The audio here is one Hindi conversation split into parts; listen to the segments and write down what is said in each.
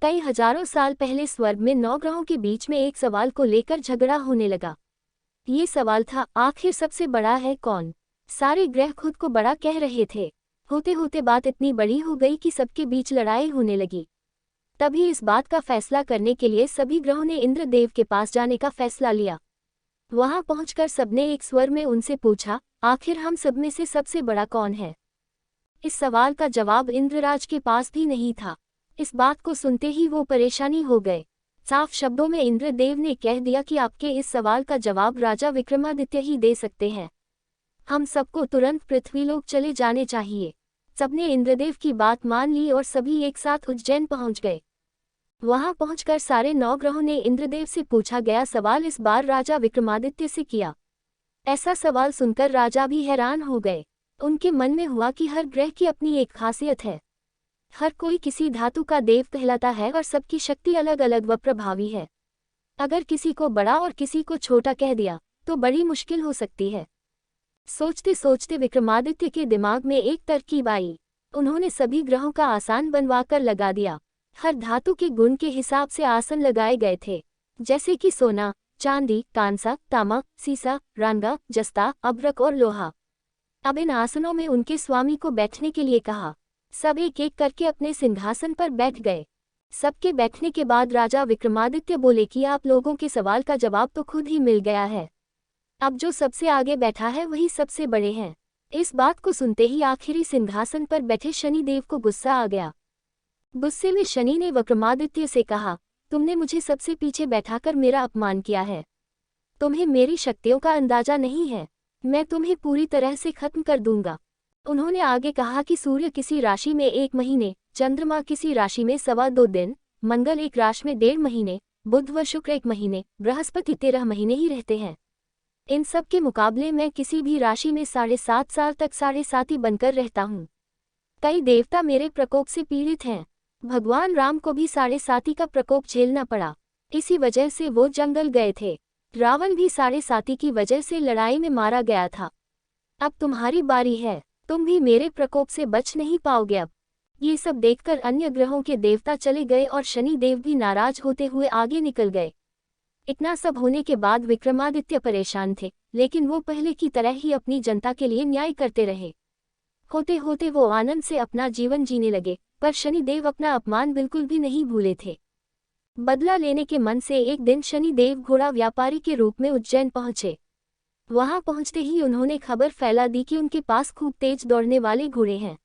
कई हजारों साल पहले स्वर्ग में 9 ग्रहों के बीच में एक सवाल को लेकर झगड़ा होने लगा। ये सवाल था, आखिर सबसे बड़ा है कौन? सारे ग्रह खुद को बड़ा कह रहे थे। होते होते बात इतनी बड़ी हो गई कि सबके बीच लड़ाई होने लगी। तभी इस बात का फैसला करने के लिए सभी ग्रहों ने इंद्रदेव के पास जाने का फैसला लिया। वहां पहुंचकर सबने एक स्वर में उनसे पूछा, आखिर हम सब में से सबसे बड़ा कौन है? इस सवाल का जवाब इंद्रराज के पास भी नहीं था। इस बात को सुनते ही वो परेशानी हो गए। साफ शब्दों में इंद्रदेव ने कह दिया कि आपके इस सवाल का जवाब राजा विक्रमादित्य ही दे सकते हैं। हम सबको तुरंत पृथ्वीलोक चले जाने चाहिए। सबने इंद्रदेव की बात मान ली और सभी एक साथ उज्जैन पहुंच गए। वहां पहुंचकर सारे 9 ग्रहों ने इंद्रदेव से पूछा गया सवाल इस बार राजा विक्रमादित्य से किया। ऐसा सवाल सुनकर राजा भी हैरान हो गए। उनके मन में हुआ कि हर ग्रह की अपनी एक खासियत है। हर कोई किसी धातु का देव कहलाता है और सबकी शक्ति अलग अलग व प्रभावी है। अगर किसी को बड़ा और किसी को छोटा कह दिया तो बड़ी मुश्किल हो सकती है। सोचते सोचते विक्रमादित्य के दिमाग में एक तरकीब आई। उन्होंने सभी ग्रहों का आसन बनवाकर लगा दिया। हर धातु के गुण के हिसाब से आसन लगाए गए थे, जैसे कि सोना, चांदी, कांसा, तांबा, सीसा, रांगा, जस्ता, अभ्रक और लोहा। अब इन आसनों में उनके स्वामी को बैठने के लिए कहा। सब एक एक करके अपने सिंहासन पर बैठ गए। सबके बैठने के बाद राजा विक्रमादित्य बोले कि आप लोगों के सवाल का जवाब तो खुद ही मिल गया है। अब जो सबसे आगे बैठा है वही सबसे बड़े हैं। इस बात को सुनते ही आखिरी सिंहासन पर बैठे शनिदेव को गुस्सा आ गया। गुस्से में शनि ने विक्रमादित्य से कहा, तुमने मुझे सबसे पीछे बैठाकर मेरा अपमान किया है। तुम्हें मेरी शक्तियों का अंदाजा नहीं है। मैं तुम्हें पूरी तरह से खत्म कर दूंगा। उन्होंने आगे कहा कि सूर्य किसी राशि में 1 महीने, चंद्रमा किसी राशि में 2.25 दिन, मंगल एक राशि में 1.5 महीने, बुध व शुक्र 1 महीने, बृहस्पति 13 महीने ही रहते हैं। इन सब के मुकाबले मैं किसी भी राशि में 7.5 साल तक 7.5 ही बनकर रहता हूँ। कई देवता मेरे प्रकोप से पीड़ित हैं। भगवान राम को भी 7.5 का प्रकोप झेलना पड़ा। इसी वजह से वो जंगल गए थे। रावण भी 7.5 की वजह से लड़ाई में मारा गया था। अब तुम्हारी बारी है। तुम भी मेरे प्रकोप से बच नहीं पाओगे। अब ये सब देखकर अन्य ग्रहों के देवता चले गए और शनि देव भी नाराज होते हुए आगे निकल गए। इतना सब होने के बाद विक्रमादित्य परेशान थे, लेकिन वो पहले की तरह ही अपनी जनता के लिए न्याय करते रहे। होते होते वो आनंद से अपना जीवन जीने लगे, पर शनिदेव अपना अपमान बिल्कुल भी नहीं भूले थे। बदला लेने के मन से एक दिन शनिदेव घोड़ा व्यापारी के रूप में उज्जैन पहुंचे। वहां पहुंचते ही उन्होंने खबर फैला दी कि उनके पास खूब तेज दौड़ने वाले घोड़े हैं।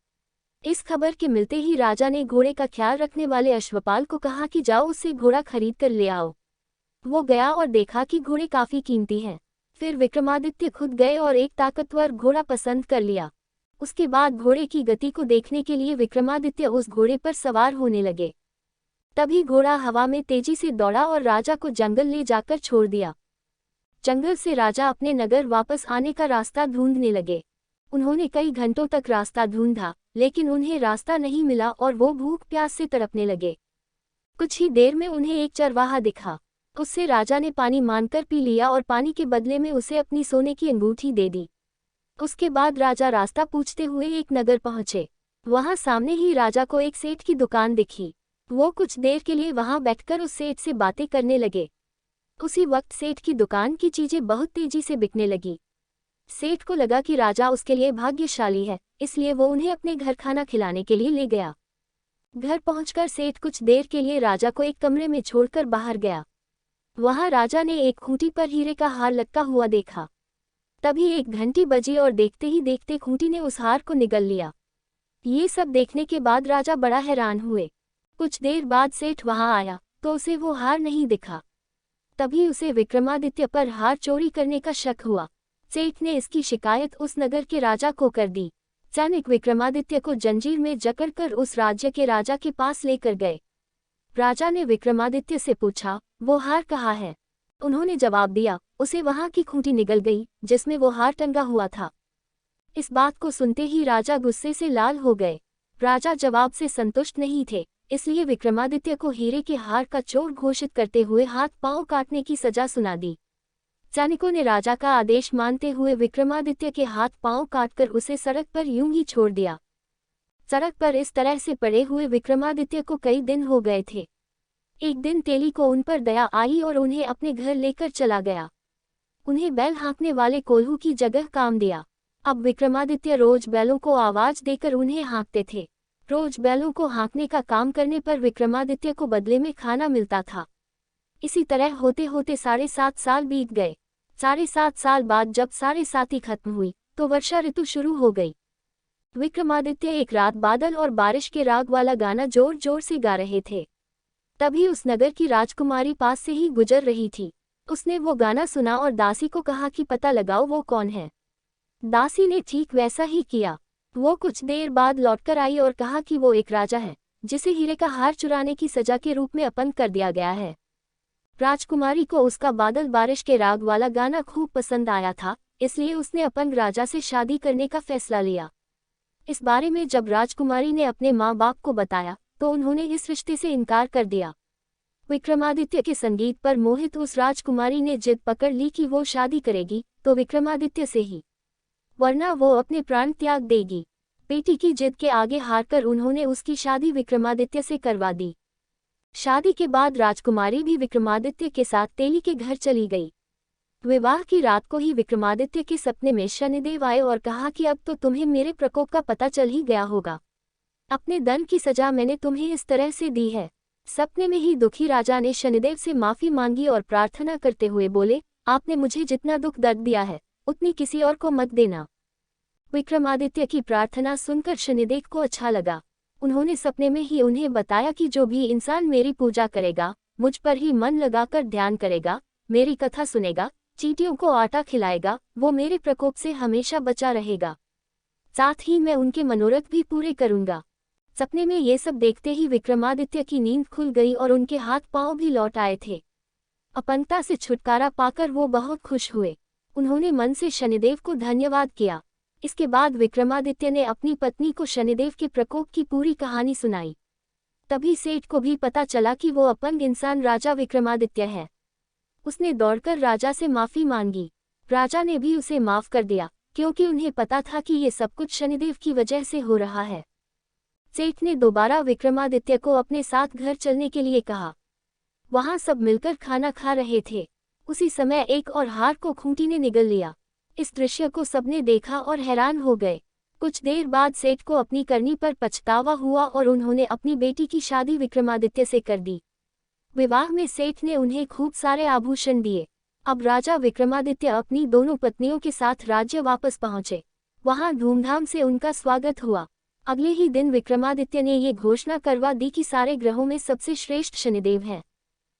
इस खबर के मिलते ही राजा ने घोड़े का ख्याल रखने वाले अश्वपाल को कहा कि जाओ उससे घोड़ा खरीद कर ले आओ। वो गया और देखा कि घोड़े काफी कीमती हैं। फिर विक्रमादित्य खुद गए और एक ताकतवर घोड़ा पसंद कर लिया। उसके बाद घोड़े की गति को देखने के लिए विक्रमादित्य उस घोड़े पर सवार होने लगे। तभी घोड़ा हवा में तेजी से दौड़ा और राजा को जंगल ले जाकर छोड़ दिया। जंगल से राजा अपने नगर वापस आने का रास्ता ढूंढने लगे। उन्होंने कई घंटों तक रास्ता ढूंढा, लेकिन उन्हें रास्ता नहीं मिला और वो भूख प्यास से तड़पने लगे। कुछ ही देर में उन्हें एक चरवाहा दिखा। उससे राजा ने पानी मांगकर पी लिया और पानी के बदले में उसे अपनी सोने की अंगूठी दे दी। उसके बाद राजा रास्ता पूछते हुए एक नगर पहुंचे। वहां सामने ही राजा को एक सेठ की दुकान दिखी। वो कुछ देर के लिए वहां बैठकर उस सेठ से बातें करने लगे। उसी वक्त सेठ की दुकान की चीजें बहुत तेजी से बिकने लगी। सेठ को लगा कि राजा उसके लिए भाग्यशाली है, इसलिए वो उन्हें अपने घर खाना खिलाने के लिए ले गया। घर पहुंचकर सेठ कुछ देर के लिए राजा को एक कमरे में छोड़कर बाहर गया। वहां राजा ने एक खूंटी पर हीरे का हार लटका हुआ देखा। तभी एक घंटी बजी और देखते ही देखते खूंटी ने उस हार को निगल लिया। ये सब देखने के बाद राजा बड़ा हैरान हुए। कुछ देर बाद सेठ वहां आया तो उसे वो हार नहीं दिखा। तभी उसे विक्रमादित्य पर हार चोरी करने का शक हुआ। सेठ ने इसकी शिकायत उस नगर के राजा को कर दी। सैनिक विक्रमादित्य को जंजीर में जकड़कर उस राज्य के राजा के पास लेकर गए। राजा ने विक्रमादित्य से पूछा, वो हार कहाँ है? उन्होंने जवाब दिया, उसे वहां की खूंटी निगल गई जिसमें वो हार टंगा हुआ था। इस बात को सुनते ही राजा गुस्से से लाल हो गए। राजा जवाब से संतुष्ट नहीं थे, इसलिए विक्रमादित्य को हीरे के हार का चोर घोषित करते हुए हाथ पांव काटने की सजा सुना दी। सैनिकों ने राजा का आदेश मानते हुए विक्रमादित्य के हाथ पांव काटकर उसे सड़क पर यूं ही छोड़ दिया। सड़क पर इस तरह से पड़े हुए विक्रमादित्य को कई दिन हो गए थे। एक दिन तेली को उन पर दया आई और उन्हें अपने घर लेकर चला गया। उन्हें बैल हाँकने वाले कोल्हू की जगह काम दिया। अब विक्रमादित्य रोज बैलों को आवाज देकर उन्हें हाँकते थे। रोज बैलों को हाँकने का काम करने पर विक्रमादित्य को बदले में खाना मिलता था। इसी तरह होते होते 7.5 साल बीत गए। 7.5 साल बाद जब 7.5 खत्म हुई तो वर्षा ऋतु शुरू हो गई। विक्रमादित्य एक रात बादल और बारिश के राग वाला गाना जोर जोर से गा रहे थे। तभी उस नगर की राजकुमारी पास से ही गुजर रही थी। उसने वो गाना सुना और दासी को कहा कि पता लगाओ वो कौन है। दासी ने ठीक वैसा ही किया। वो कुछ देर बाद लौटकर आई और कहा कि वो एक राजा है जिसे हीरे का हार चुराने की सजा के रूप में अपंग कर दिया गया है। राजकुमारी को उसका बादल बारिश के राग वाला गाना खूब पसंद आया था, इसलिए उसने अपंग राजा से शादी करने का फैसला लिया। इस बारे में जब राजकुमारी ने अपने माँ बाप को बताया तो उन्होंने इस रिश्ते से इनकार कर दिया। विक्रमादित्य के संगीत पर मोहित उस राजकुमारी ने जिद पकड़ ली कि वो शादी करेगी तो विक्रमादित्य से ही, वरना वो अपने प्राण त्याग देगी। बेटी की जिद के आगे हारकर उन्होंने उसकी शादी विक्रमादित्य से करवा दी। शादी के बाद राजकुमारी भी विक्रमादित्य के साथ तेली के घर चली गई। विवाह की रात को ही विक्रमादित्य के सपने में शनिदेव आए और कहा कि अब तो तुम्हें मेरे प्रकोप का पता चल ही गया होगा। अपने दंड की सजा मैंने तुम्हें इस तरह से दी है। सपने में ही दुखी राजा ने शनिदेव से माफी मांगी और प्रार्थना करते हुए बोले, आपने मुझे जितना दुख दर्द दिया है उतनी किसी और को मत देना। विक्रमादित्य की प्रार्थना सुनकर शनिदेव को अच्छा लगा। उन्होंने सपने में ही उन्हें बताया कि जो भी इंसान मेरी पूजा करेगा, मुझ पर ही मन लगाकर ध्यान करेगा, मेरी कथा सुनेगा, चींटियों को आटा खिलाएगा, वो मेरे प्रकोप से हमेशा बचा रहेगा। साथ ही मैं उनके मनोरथ भी पूरे करूंगा। सपने में ये सब देखते ही विक्रमादित्य की नींद खुल गई और उनके हाथ पांव भी लौट आए थे। अपंगता से छुटकारा पाकर वो बहुत खुश हुए। उन्होंने मन से शनिदेव को धन्यवाद किया। इसके बाद विक्रमादित्य ने अपनी पत्नी को शनिदेव के प्रकोप की पूरी कहानी सुनाई। तभी सेठ को भी पता चला कि वो अपंग इंसान राजा विक्रमादित्य है। उसने दौड़कर राजा से माफी मांगी। राजा ने भी उसे माफ कर दिया, क्योंकि उन्हें पता था कि ये सब कुछ शनिदेव की वजह से हो रहा है। सेठ ने दोबारा विक्रमादित्य को अपने साथ घर चलने के लिए कहा। वहां सब मिलकर खाना खा रहे थे। उसी समय एक और हार को खूंटी ने निगल लिया। इस दृश्य को सबने देखा और हैरान हो गए। कुछ देर बाद सेठ को अपनी करनी पर पछतावा हुआ और उन्होंने अपनी बेटी की शादी विक्रमादित्य से कर दी। विवाह में सेठ ने उन्हें खूब सारे आभूषण दिए। अब राजा विक्रमादित्य अपनी दोनों पत्नियों के साथ राज्य वापस पहुंचे। वहां धूमधाम से उनका स्वागत हुआ। अगले ही दिन विक्रमादित्य ने ये घोषणा करवा दी कि सारे ग्रहों में सबसे श्रेष्ठ शनिदेव हैं।